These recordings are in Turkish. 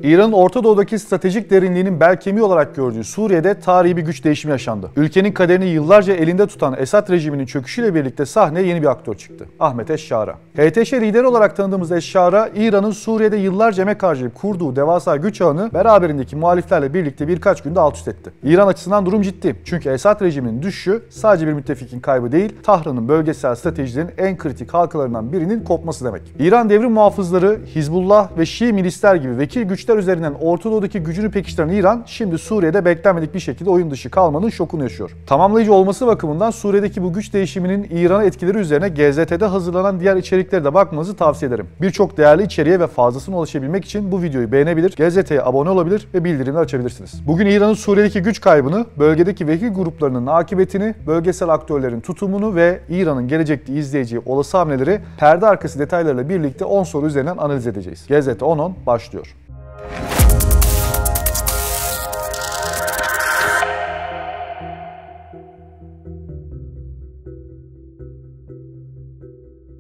İran'ın Orta Doğu'daki stratejik derinliğinin bel kemiği olarak gördüğü Suriye'de tarihi bir güç değişimi yaşandı. Ülkenin kaderini yıllarca elinde tutan Esad rejiminin çöküşüyle birlikte sahneye yeni bir aktör çıktı. Ahmet Eşşara. HTŞ lideri olarak tanıdığımız Eşşara, İran'ın Suriye'de yıllarca emek harcayıp kurduğu devasa güç ağını beraberindeki muhaliflerle birlikte birkaç günde alt üst etti. İran açısından durum ciddi. Çünkü Esad rejiminin düşüşü sadece bir müttefikin kaybı değil, Tahran'ın bölgesel stratejilerin en kritik halkalarından birinin kopması demek. İran devrim muhafızları, Hizbullah ve Şii milisler gibi vekil güçler üzerinden Orta Doğu'daki gücünü pekiştiren İran, şimdi Suriye'de beklenmedik bir şekilde oyun dışı kalmanın şokunu yaşıyor. Tamamlayıcı olması bakımından Suriye'deki bu güç değişiminin İran'a etkileri üzerine GZT'de hazırlanan diğer içeriklere de bakmanızı tavsiye ederim. Birçok değerli içeriğe ve fazlasına ulaşabilmek için bu videoyu beğenebilir, GZT'ye abone olabilir ve bildirimleri açabilirsiniz. Bugün İran'ın Suriye'deki güç kaybını, bölgedeki vekil gruplarının akıbetini, bölgesel aktörlerin tutumunu ve İran'ın gelecekte izleyeceği olası hamleleri perde arkası detaylarıyla birlikte 10 soru üzerinden analiz edeceğiz. GZT 10-10 başlıyor.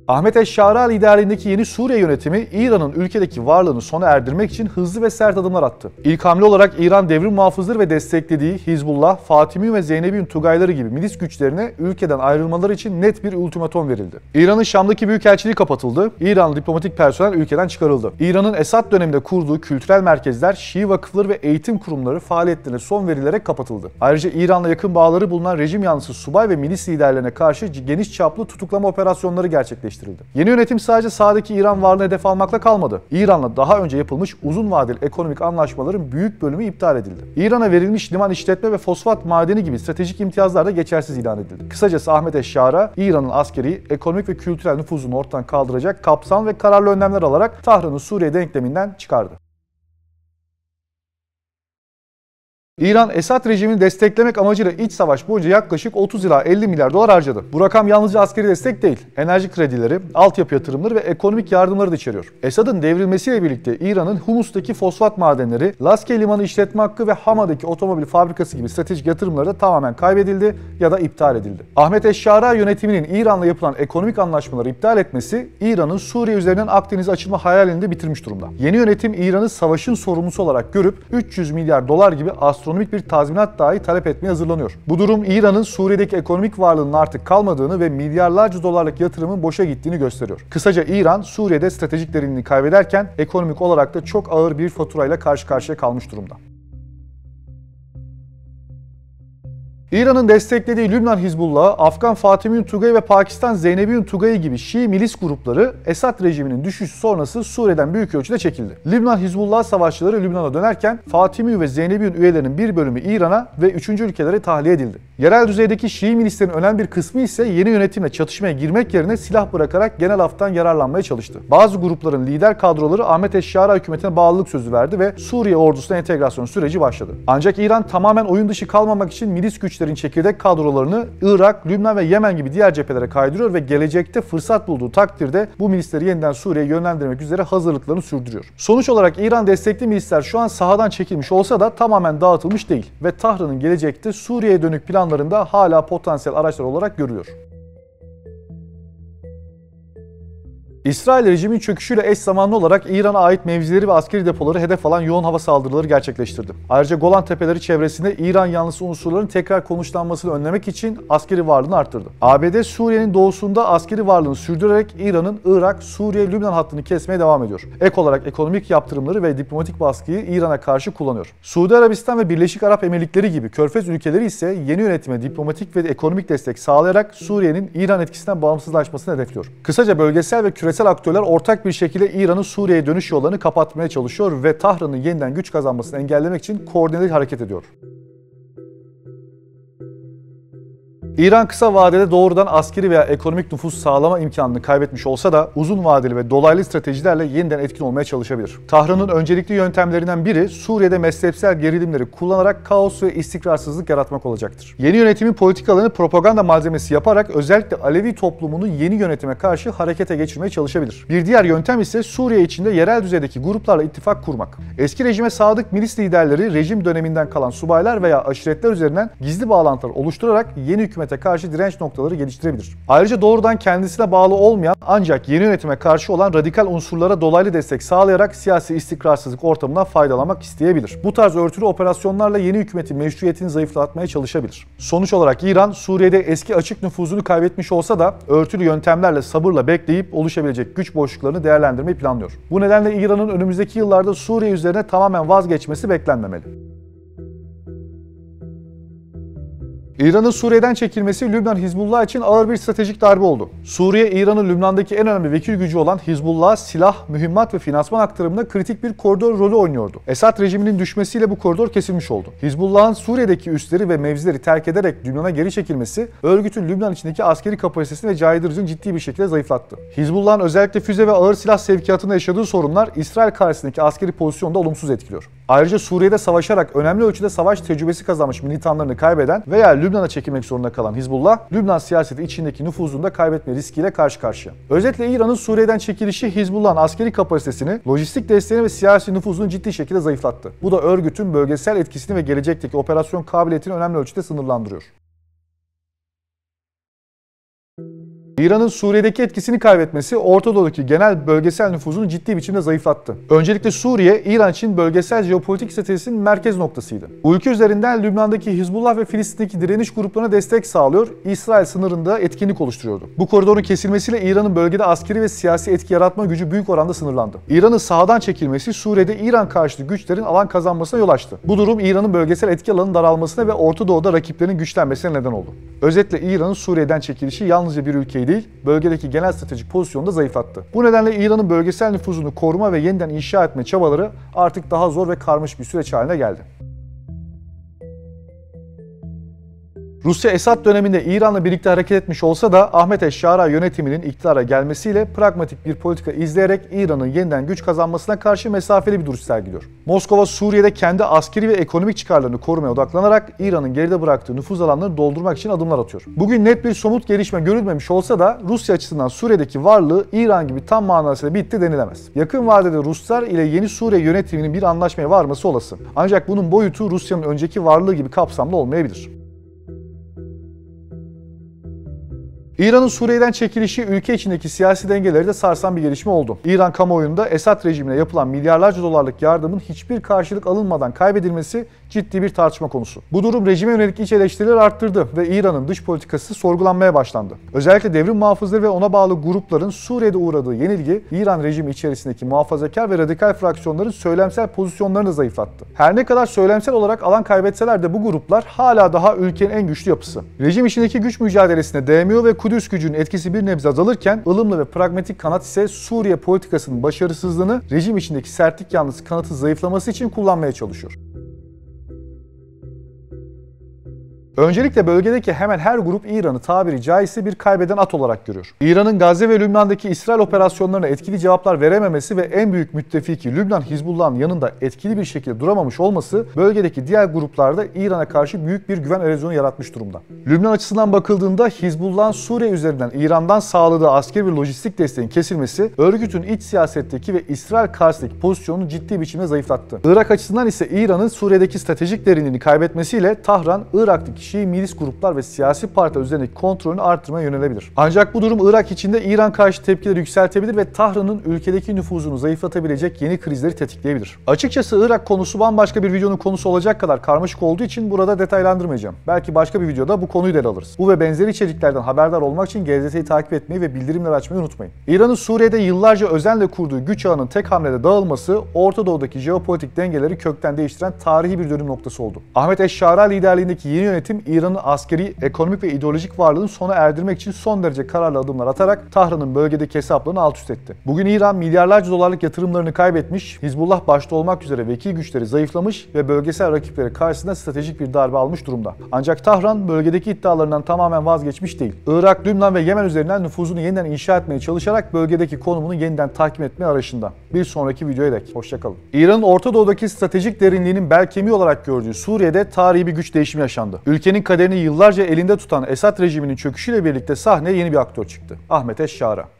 Ahmet Eşşara liderliğindeki yeni Suriye yönetimi İran'ın ülkedeki varlığını sona erdirmek için hızlı ve sert adımlar attı. İlk hamle olarak İran devrim muhafızları ve desteklediği Hizbullah, Fatimi ve Zeynep'in Tugayları gibi milis güçlerine ülkeden ayrılmaları için net bir ultimatom verildi. İran'ın Şam'daki büyükelçiliği kapatıldı, İranlı diplomatik personel ülkeden çıkarıldı. İran'ın Esad döneminde kurduğu kültürel merkezler, Şii vakıfları ve eğitim kurumları faaliyetlerine son verilerek kapatıldı. Ayrıca İran'la yakın bağları bulunan rejim yanlısı subay ve milis liderlerine karşı geniş çaplı tutuklama operasyonları gerçekleştirildi. Yeni yönetim sadece sahadaki İran varlığını hedef almakla kalmadı. İran'la daha önce yapılmış uzun vadeli ekonomik anlaşmaların büyük bölümü iptal edildi. İran'a verilmiş liman işletme ve fosfat madeni gibi stratejik imtiyazlar da geçersiz ilan edildi. Kısacası Ahmet Eşşara, İran'ın askeri, ekonomik ve kültürel nüfuzunu ortadan kaldıracak kapsamlı ve kararlı önlemler alarak Tahran'ı Suriye denkleminden çıkardı. İran, Esad rejimini desteklemek amacıyla iç savaş boyunca yaklaşık 30 ila 50 milyar dolar harcadı. Bu rakam yalnızca askeri destek değil, enerji kredileri, altyapı yatırımları ve ekonomik yardımları da içeriyor. Esad'ın devrilmesiyle birlikte İran'ın Humus'taki fosfat madenleri, Laskiye Limanı işletme hakkı ve Hama'daki otomobil fabrikası gibi stratejik yatırımları da tamamen kaybedildi ya da iptal edildi. Ahmet Eşşara yönetiminin İran'la yapılan ekonomik anlaşmaları iptal etmesi, İran'ın Suriye üzerinden Akdeniz'e açılma hayalini de bitirmiş durumda. Yeni yönetim İran'ı savaşın sorumlusu olarak görüp 300 milyar dolar gibi astronomik bir tazminat dahi talep etmeye hazırlanıyor. Bu durum İran'ın Suriye'deki ekonomik varlığının artık kalmadığını ve milyarlarca dolarlık yatırımın boşa gittiğini gösteriyor. Kısaca İran, Suriye'de stratejik derinliğini kaybederken ekonomik olarak da çok ağır bir faturayla karşı karşıya kalmış durumda. İran'ın desteklediği Lübnan Hizbullah'ı, Afgan Fatimi'nin Tugayı ve Pakistan Zeynep'in Tugayı gibi Şii milis grupları Esad rejiminin düşüşü sonrası Suriye'den büyük ölçüde çekildi. Lübnan Hizbullah savaşçıları Lübnan'a dönerken Fatimi ve Zeynep'in üyelerinin bir bölümü İran'a ve 3. ülkelere tahliye edildi. Yerel düzeydeki Şii milislerin önemli bir kısmı ise yeni yönetimle çatışmaya girmek yerine silah bırakarak genel aftan yararlanmaya çalıştı. Bazı grupların lider kadroları Ahmet Eşşara hükümetine bağlılık sözü verdi ve Suriye ordusuna entegrasyon süreci başladı. Ancak İran tamamen oyun dışı kalmamak için milis güçlerin çekirdek kadrolarını Irak, Lübnan ve Yemen gibi diğer cephelere kaydırıyor ve gelecekte fırsat bulduğu takdirde bu milisleri yeniden Suriye'ye yönlendirmek üzere hazırlıklarını sürdürüyor. Sonuç olarak İran destekli milisler şu an sahadan çekilmiş olsa da tamamen dağıtılmış değil ve Tahran'ın gelecekte Suriye'ye dönük planlarında hala potansiyel araçlar olarak görülüyor. İsrail rejimin çöküşüyle eş zamanlı olarak İran'a ait mevzileri ve askeri depoları hedef alan yoğun hava saldırıları gerçekleştirdi. Ayrıca Golan Tepeleri çevresinde İran yanlısı unsurların tekrar konuşlanmasını önlemek için askeri varlığını arttırdı. ABD, Suriye'nin doğusunda askeri varlığını sürdürerek İran'ın Irak, Suriye, Lübnan hattını kesmeye devam ediyor. Ek olarak ekonomik yaptırımları ve diplomatik baskıyı İran'a karşı kullanıyor. Suudi Arabistan ve Birleşik Arap Emirlikleri gibi Körfez ülkeleri ise yeni yönetime diplomatik ve ekonomik destek sağlayarak Suriye'nin İran etkisinden bağımsızlaşmasını hedefliyor. Kısaca bölgesel ve küresel aktörler ortak bir şekilde İran'ın Suriye'ye dönüş yollarını kapatmaya çalışıyor ve Tahran'ın yeniden güç kazanmasını engellemek için koordineli hareket ediyor. İran kısa vadede doğrudan askeri veya ekonomik nüfus sağlama imkanını kaybetmiş olsa da uzun vadeli ve dolaylı stratejilerle yeniden etkin olmaya çalışabilir. Tahran'ın öncelikli yöntemlerinden biri Suriye'de mezhepsel gerilimleri kullanarak kaos ve istikrarsızlık yaratmak olacaktır. Yeni yönetimin politikalarını propaganda malzemesi yaparak özellikle Alevi toplumunu yeni yönetime karşı harekete geçirmeye çalışabilir. Bir diğer yöntem ise Suriye içinde yerel düzeydeki gruplarla ittifak kurmak. Eski rejime sadık milis liderleri, rejim döneminden kalan subaylar veya aşiretler üzerinden gizli bağlantılar oluşturarak yeni hükümet hükümete karşı direnç noktaları geliştirebilir. Ayrıca doğrudan kendisine bağlı olmayan ancak yeni yönetime karşı olan radikal unsurlara dolaylı destek sağlayarak siyasi istikrarsızlık ortamından faydalanmak isteyebilir. Bu tarz örtülü operasyonlarla yeni hükümetin meşruiyetini zayıflatmaya çalışabilir. Sonuç olarak İran, Suriye'de eski açık nüfuzunu kaybetmiş olsa da örtülü yöntemlerle sabırla bekleyip oluşabilecek güç boşluklarını değerlendirmeyi planlıyor. Bu nedenle İran'ın önümüzdeki yıllarda Suriye üzerine tamamen vazgeçmesi beklenmemeli. İran'ın Suriye'den çekilmesi Lübnan Hizbullah için ağır bir stratejik darbe oldu. Suriye, İran'ın Lübnan'daki en önemli vekil gücü olan Hizbullah'a silah, mühimmat ve finansman aktarımında kritik bir koridor rolü oynuyordu. Esad rejiminin düşmesiyle bu koridor kesilmiş oldu. Hizbullah'ın Suriye'deki üsleri ve mevzileri terk ederek Lübnan'a geri çekilmesi, örgütün Lübnan içindeki askeri kapasitesini ve caydırıcını ciddi bir şekilde zayıflattı. Hizbullah'ın özellikle füze ve ağır silah sevkiyatında yaşadığı sorunlar İsrail karşısındaki askeri pozisyonda olumsuz etkiliyor. Ayrıca Suriye'de savaşarak önemli ölçüde savaş tecrübesi kazanmış militanlarını kaybeden veya Lübnan'a çekilmek zorunda kalan Hizbullah, Lübnan siyaseti içindeki nüfuzunu da kaybetme riskiyle karşı karşıya. Özetle İran'ın Suriye'den çekilişi Hizbullah'ın askeri kapasitesini, lojistik desteğini ve siyasi nüfuzunu ciddi şekilde zayıflattı. Bu da örgütün bölgesel etkisini ve gelecekteki operasyon kabiliyetini önemli ölçüde sınırlandırıyor. İran'ın Suriye'deki etkisini kaybetmesi Orta Doğu'daki genel bölgesel nüfuzunu ciddi biçimde zayıflattı. Öncelikle Suriye, İran için bölgesel jeopolitik stratejisinin merkez noktasıydı. Bu ülke üzerinden Lübnan'daki Hizbullah ve Filistin'deki direniş gruplarına destek sağlıyor, İsrail sınırında etkinlik oluşturuyordu. Bu koridorun kesilmesiyle İran'ın bölgede askeri ve siyasi etki yaratma gücü büyük oranda sınırlandı. İran'ın sahadan çekilmesi Suriye'de İran karşıtı güçlerin alan kazanmasına yol açtı. Bu durum İran'ın bölgesel etki alanının daralmasına ve Orta Doğu'da rakiplerinin güçlenmesine neden oldu. Özetle İran'ın Suriye'den çekilişi yalnızca bir ülkeyi değil, bölgedeki genel stratejik pozisyonu da zayıflattı. Bu nedenle İran'ın bölgesel nüfuzunu koruma ve yeniden inşa etme çabaları artık daha zor ve karmaşık bir süreç haline geldi. Rusya Esad döneminde İran'la birlikte hareket etmiş olsa da Ahmet Eşşara yönetiminin iktidara gelmesiyle pragmatik bir politika izleyerek İran'ın yeniden güç kazanmasına karşı mesafeli bir duruş sergiliyor. Moskova, Suriye'de kendi askeri ve ekonomik çıkarlarını korumaya odaklanarak İran'ın geride bıraktığı nüfuz alanlarını doldurmak için adımlar atıyor. Bugün net bir somut gelişme görülmemiş olsa da Rusya açısından Suriye'deki varlığı İran gibi tam manasıyla bitti denilemez. Yakın vadede Ruslar ile yeni Suriye yönetiminin bir anlaşmaya varması olası. Ancak bunun boyutu Rusya'nın önceki varlığı gibi kapsamlı olmayabilir. İran'ın Suriye'den çekilişi ülke içindeki siyasi dengeleri de sarsan bir gelişme oldu. İran kamuoyunda Esad rejimine yapılan milyarlarca dolarlık yardımın hiçbir karşılık alınmadan kaybedilmesi ciddi bir tartışma konusu. Bu durum rejime yönelik iç eleştirileri arttırdı ve İran'ın dış politikası sorgulanmaya başlandı. Özellikle devrim muhafızları ve ona bağlı grupların Suriye'de uğradığı yenilgi, İran rejimi içerisindeki muhafazakar ve radikal fraksiyonların söylemsel pozisyonlarını da zayıflattı. Her ne kadar söylemsel olarak alan kaybetseler de bu gruplar hala daha ülkenin en güçlü yapısı. Rejim içindeki güç mücadelesine değmiyor ve Kudüs gücünün etkisi bir nebze azalırken ılımlı ve pragmatik kanat ise Suriye politikasının başarısızlığını rejim içindeki sertlik yanlısı kanatı zayıflaması için kullanmaya çalışıyor. Öncelikle bölgedeki hemen her grup İran'ı tabiri caizse bir kaybeden at olarak görüyor. İran'ın Gazze ve Lübnan'daki İsrail operasyonlarına etkili cevaplar verememesi ve en büyük müttefiki Lübnan Hizbullah'ın yanında etkili bir şekilde duramamış olması bölgedeki diğer gruplarda İran'a karşı büyük bir güven erozyonu yaratmış durumda. Lübnan açısından bakıldığında Hizbullah'ın Suriye üzerinden İran'dan sağladığı askeri ve lojistik desteğin kesilmesi örgütün iç siyasetteki ve İsrail karşısındaki pozisyonunu ciddi biçimde zayıflattı. Irak açısından ise İran'ın Suriye'deki stratejik derinliğini kaybetmesiyle Tahran, Irak'taki Şii milis gruplar ve siyasi partiler üzerindeki kontrolünü artırmaya yönelebilir. Ancak bu durum Irak içinde İran karşı tepkileri yükseltebilir ve Tahran'ın ülkedeki nüfuzunu zayıflatabilecek yeni krizleri tetikleyebilir. Açıkçası Irak konusu bambaşka bir videonun konusu olacak kadar karmaşık olduğu için burada detaylandırmayacağım. Belki başka bir videoda bu konuyu da ele alırız. Bu ve benzeri içeriklerden haberdar olmak için GZT'yi takip etmeyi ve bildirimleri açmayı unutmayın. İran'ın Suriye'de yıllarca özenle kurduğu güç ağının tek hamlede dağılması, Orta Doğu'daki jeopolitik dengeleri kökten değiştiren tarihi bir dönüm noktası oldu. Ahmet Eşşara liderliğindeki yeni yönetim İran'ın askeri, ekonomik ve ideolojik varlığını sona erdirmek için son derece kararlı adımlar atarak Tahran'ın bölgedeki hesaplarını alt üst etti. Bugün İran milyarlarca dolarlık yatırımlarını kaybetmiş, Hizbullah başta olmak üzere vekil güçleri zayıflamış ve bölgesel rakipleri karşısında stratejik bir darbe almış durumda. Ancak Tahran bölgedeki iddialarından tamamen vazgeçmiş değil. Irak, Lübnan ve Yemen üzerinden nüfuzunu yeniden inşa etmeye çalışarak bölgedeki konumunu yeniden tahkim etme arayışında. Bir sonraki videoya dek hoşça kalın. İran'ın Orta Doğu'daki stratejik derinliğinin bel kemiği olarak gördüğü Suriye'de tarihi bir güç değişimi yaşandı. Ülkenin kaderini yıllarca elinde tutan Esad rejiminin çöküşüyle birlikte sahneye yeni bir aktör çıktı. Ahmet Eşşara.